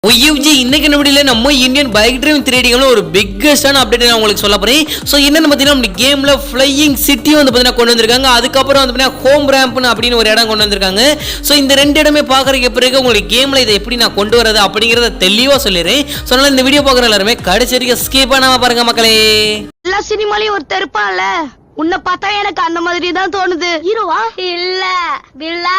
ஒய்யூஜி இன்னைக்கு நம்மடியில் நம்ம Indian bike driving 3D கேம்ல ஒரு பிக்கஸ்டான அப்டேட் நான் உங்களுக்கு சொல்ல போறேன். ஸோ என்னன்னு பார்த்தீங்கன்னா நம்ம கேம்ல ஃப்ளையிங் சிட்டி வந்து பார்த்தீங்கன்னா கொண்டு வந்திருக்காங்க. அதுக்கப்புறம் வந்து பார்த்தீங்கன்னா ஹோம் ரேம்ப்னு அப்படின்னு ஒரு இடம் கொண்டு வந்திருக்காங்க. ஸோ இந்த ரெண்டு இடமே பார்க்கறதுக்கு பிறகு உங்களுக்கு கேம்ல இதை எப்படி நான் கொண்டு வரது அப்படிங்கிறத தெளிவாக சொல்லிடுறேன். ஸோ அதனால இந்த வீடியோ பார்க்குற எல்லாருமே கடைசி வரைக்கும் ஸ்கிப் பண்ணாம பாருங்க மக்களே. எல்லா சினிமாலையும் ஒரு தெருப்பான்ல, உன்னை பார்த்தா எனக்கு அந்த மாதிரி தான் தோணுது. ஹீரோவா இல்ல வில்லா.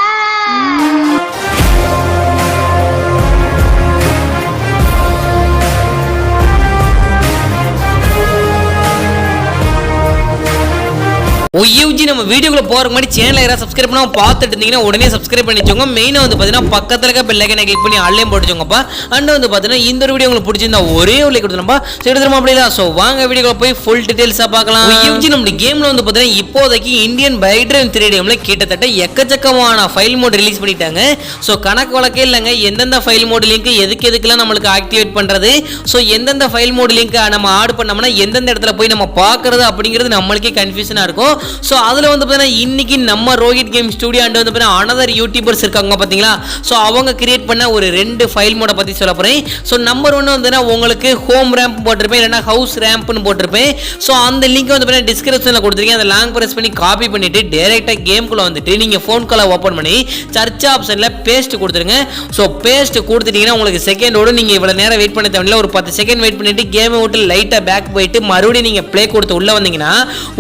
ஒய்யூஜி நம்ம வீடியோக்குள்ள போறதுக்கு முன்னாடி சேனலை யாராவது சப்ஸ்கிரைப் பண்ணாம பார்த்துட்டு இருந்தீங்கன்னா உடனே சப்ஸ்கிரைப் பண்ணிச்சோங்க. மெயினாக வந்து பார்த்தீங்கன்னா பக்கத்தில் இருக்க பெல் ஐக்கனை கிளிக் பண்ணி ஆன்லைன் போட்டுச்சோங்கப்பா. அண்ட் வந்து பார்த்தீங்கன்னா இந்த ஒரு வீடியோ உங்களுக்கு பிடிச்சிருந்தா ஒரே ஒரு லைக் கொடுத்துருப்பா. சரி திரும்ப அப்படியா? ஸோ வாங்க வீடியோக்குள்ள போய் ஃபுல் டீடைல்ஸாக பார்க்கலாம். ஒய்யூஜி நம்ம கேம்ல வந்து பார்த்தீங்கன்னா இப்போதைக்கு இந்தியன் பைக் டிரைவிங் 3D கேம்ல கிட்டத்தட்ட எக்கச்சக்கமான ஃபைல் மோட் ரிலீஸ் பண்ணிட்டாங்க. ஸோ கணக்கு வழக்கே இல்லைங்க, எந்தெந்த ஃபைல் மோட் லிங்க் எதுக்கெல்லாம் நம்மளுக்கு ஆக்டிவேட் பண்ணுறது, ஸோ எந்தெந்த ஃபைல் மோட் லிங்க் நம்ம ஆட் பண்ணோம்னா எந்தெந்த இடத்துல போய் நம்ம பார்க்கறது அப்படிங்கிறது நம்மளுக்கே கன்ஃபியூஷனாக இருக்கும். ஸோ அதில் வந்து பார்த்தீங்கன்னா இன்னைக்கு நம்ம ரோஹித் கேம் ஸ்டுடியோ அண்ட் வந்து பார்த்தீங்கன்னா அனதர் யூடியூபர்ஸ் இருக்காங்க பார்த்தீங்களா. ஸோ அவங்க கிரியேட் பண்ண ஒரு 2 ஃபைல் மோட பற்றி சொல்ல போகிறேன். ஸோ நம்பர் 1 வந்து உங்களுக்கு ஹோம் ரேம்ப் போட்டிருப்பேன், இல்லைனா ஹவுஸ் ரேம்ப்னு போட்டிருப்பேன். ஸோ அந்த லிங்க் வந்து பார்த்தீங்கன்னா டிஸ்கிரிப்ஷனில் கொடுத்துருக்கேன். அந்த லாங் ப்ரெஸ் பண்ணி காப்பி பண்ணிட்டு டேரெக்டாக கேம்குள்ளே வந்துட்டு நீங்கள் ஃபோன் காலை ஓப்பன் பண்ணி சர்ச் ஆப்ஷனில் பேஸ்ட் கொடுத்துருங்க. ஸோ பேஸ்ட் கொடுத்துட்டீங்கன்னா உங்களுக்கு செகண்டோடு நீங்கள் இவ்வளோ நேரம் வெயிட் பண்ண தேவையில்லை. ஒரு 10 செகண்ட் வெயிட் பண்ணிட்டு கேமை விட்டு லைட்டாக பேக் போயிட்டு மறுபடியும் நீங்கள் ப்ளே கொடுத்து உள்ளே வந்தீங்கன்னா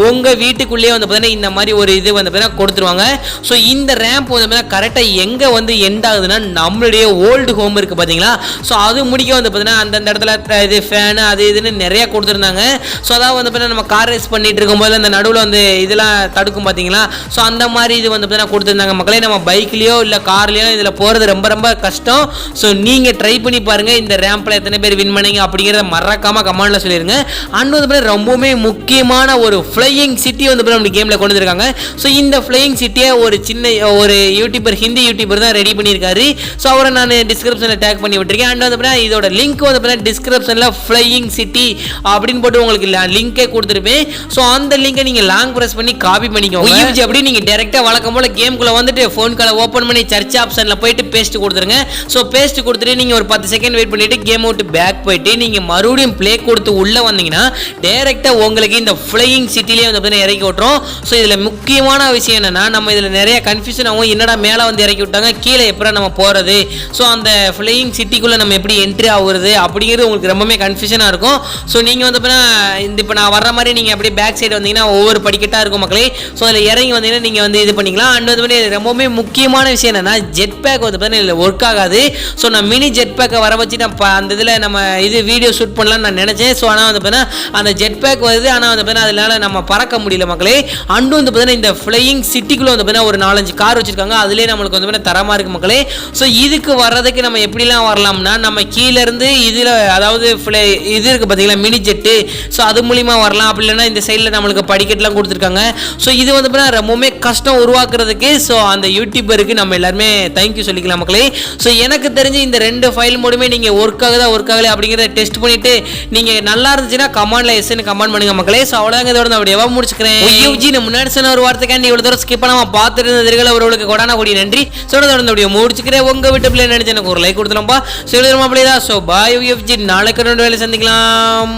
உங்கள் வீட்டுக்குள்ளேயே வந்து பார்த்தீங்கன்னா இந்த மாதிரி ஒரு இது வந்து பார்த்தீங்கன்னா கொடுத்துருவாங்க. ஸோ இந்த ரேம்ப் வந்து பார்த்தீங்கன்னா கரெக்டாக எங்கே வந்து எண்ட் ஆகுதுன்னா நம்மளுடைய ஓல்டு ஹோம் இருக்குது பார்த்தீங்களா. ஸோ அது முடிக்க வந்து பார்த்தீங்கன்னா அந்தந்த இடத்துல இது ஃபேனு அது இதுன்னு நிறையா கொடுத்துருந்தாங்க. ஸோ அதாவது வந்து பார்த்தீங்கன்னா நம்ம கார் ரேஸ் பண்ணிட்டு இருக்கும்போது அந்த நடுவில் வந்து இதெல்லாம் தடுக்கும் பார்த்தீங்களா. ஸோ அந்த மாதிரி இது வந்து பார்த்தீங்கன்னா கொடுத்துருந்தாங்க மக்களே. நம்ம பைக்லேயோ இல்லை கார்லேயோ இதில் போகிறது ரொம்ப ரொம்ப கஷ்டம். ஸோ நீங்கள் ட்ரை பண்ணி பாருங்கள். இந்த ரேம்பில் எத்தனை பேர் வின் பண்ணீங்க அப்படிங்கிறத மறக்காமல் கமெண்ட்டில் சொல்லிடுங்க. அண்ட் வந்து பார்த்தீங்கன்னா ரொம்பவுமே முக்கியமான ஒரு ஃப்ளையிங் சிட்டி வந்து நம்ம கேமில் கொண்டு வந்திருக்காங்க. ஸோ இந்த ஃப்ளையிங் சிட்டியை ஒரு சின்ன ஒரு யூடியூபர், ஹிந்தி யூடியூபர் தான் ரெடி பண்ணியிருக்காரு. ஸோ அவரை நான் டிஸ்கிரிப்ஷனில் டேக் பண்ணி விட்டுருக்கேன். அண்ட் வந்து இதோட லிங்க் வந்து டிஸ்கிரிப்ஷனில் ஃப்ளையிங் சிட்டி அப்படின்னு போட்டு உங்களுக்கு லிங்கே கொடுத்துருப்பேன். ஸோ அந்த லிங்கை நீங்கள் லாங் ப்ரெஸ் பண்ணி காப்பி பண்ணிக்கோங்க. அப்படி நீங்கள் டேரெக்டாக வழக்கம் போல் கேம்குள்ளே வந்துட்டு ஃபோன் காலை ஓப்பன் பண்ணி சர்ச் ஆப்ஷனில் போயிட்டு பேஸ்ட் கொடுத்துருங்க. ஸோ பேஸ்ட் கொடுத்துட்டு நீங்கள் ஒரு 10 செகண்ட் வெயிட் பண்ணிட்டு கேம் விட்டு பேக் போயிட்டு நீங்கள் மறுபடியும் ப்ளே கொடுத்து உள்ளே வந்தீங்கன்னா டேரெக்டாக உங்களுக்கு இந்த ஃப்ளையிங் சிட்டிலேயே வந்து இறக்கி விட்டுரும். ஸோ இதில் முக்கியமான விஷயம் என்னன்னா, நம்ம இதில் நிறைய கன்ஃபியூஷன் ஆகும். என்னடா மேலே வந்து இறக்கி விட்டாங்க, கீழே எப்போ நம்ம போகிறது, ஸோ அந்த ஃப்ளையிங் சிட்டிக்குள்ளே நம்ம எப்படி என்ட்ரி ஆகுறது அப்படிங்கிறது உங்களுக்கு ரொம்பவே கன்ஃபியூஷனாக இருக்கும். ஸோ நீங்கள் வந்து இப்போ நான் வர்ற மாதிரி நீங்கள் அப்படியே பேக் சைடு வந்தீங்கன்னா ஒவ்வொரு படிக்கட்டாக இருக்கும் மக்களே. ஸோ அதில் இறங்கி வந்தீங்கன்னா நீங்கள் வந்து இது பண்ணிக்கலாம். அண்ட் வந்து ரொம்பவே முக்கியமான விஷயம் என்னன்னா, ஜெட் பேக் வந்து பார்த்தீங்கன்னா இதில் ஒர்க் ஆகாது. ஸோ நான் மினி ஜெட் பேக்கை வர வச்சு நான் அந்த இதில் நம்ம இது வீடியோ ஷூட் பண்ணலான்னு நான் நினச்சேன். ஸோ ஆனால் வந்து பார்த்தீங்கன்னா அந்த ஜெட் பேக் வருது, ஆனால் வந்து பார்த்தீங்கன்னா அதனால நம்ம பறக்க முடியல மக்களே. அண்டு வந்து பார்த்தீங்கன்னா இந்த ஃப்ளையிங் சிட்டிக்குள்ளே வந்து பார்த்தீங்கன்னா ஒரு 4-5 கார் வச்சிருக்காங்க. அதுலேயே நம்மளுக்கு வந்து பார்த்தீங்கன்னா தரமாக இருக்குது மக்களே. ஸோ இதுக்கு வர்றதுக்கு நம்ம எப்படிலாம் வரலாம்னா, நம்ம கீழேருந்து இதில் அதாவது இது இருக்குது பார்த்தீங்களா மினி ஜெட்டு, ஸோ அது மூலிமா வரலாம். அப்படி இல்லைன்னா இந்த சைடில் நம்மளுக்கு படிக்கட்டுலாம் கொடுத்துருக்காங்க. ஸோ இது வந்து பார்த்தீங்கன்னா ரொம்பவுமே கஷ்டம் உருவாக்குறதுக்கு. ஸோ அந்த யூடியூபருக்கு நம்ம எல்லாருமே தேங்க்யூ சொல்லிக்கலாம் மக்களே. ஸோ எனக்கு தெரிஞ்சு இந்த 2 ஃபைல் மூலமே நீங்கள் ஒர்க் ஆகுதா ஒர்க் ஆகலை அப்படிங்கிறத டெஸ்ட் பண்ணிவிட்டு நீங்கள் நல்லா இருந்துச்சுன்னா கமெண்ட்ல எஸ்ன்னு கமெண்ட் பண்ணுங்க மக்களே. ஸோ அவ்வளோங்க, இதோட நான் அப்படி எவ்வளோ முடிச்சுக்கிறேன். நான் முன்னாடி சொன்ன ஒரு வார்த்தைக்காண்டி இவ்வளோ தூரம் ஸ்கிப் பண்ணாம பார்த்துட்டு இருந்ததுக்கு அவர்களுக்கு கொடான கூடிய நன்றி. தொடர்ந்து முடிச்சுக்கிறேன். உங்கள் வீட்டு பிள்ளை நினைச்சு எனக்கு ஒரு லைக் கொடுத்துருப்பா. சொல்லிடுமா அப்படியே தான். ஸோ பாய் யூஎஃப்ஜி, நாளைக்கு வேலை சந்திக்கலாம்.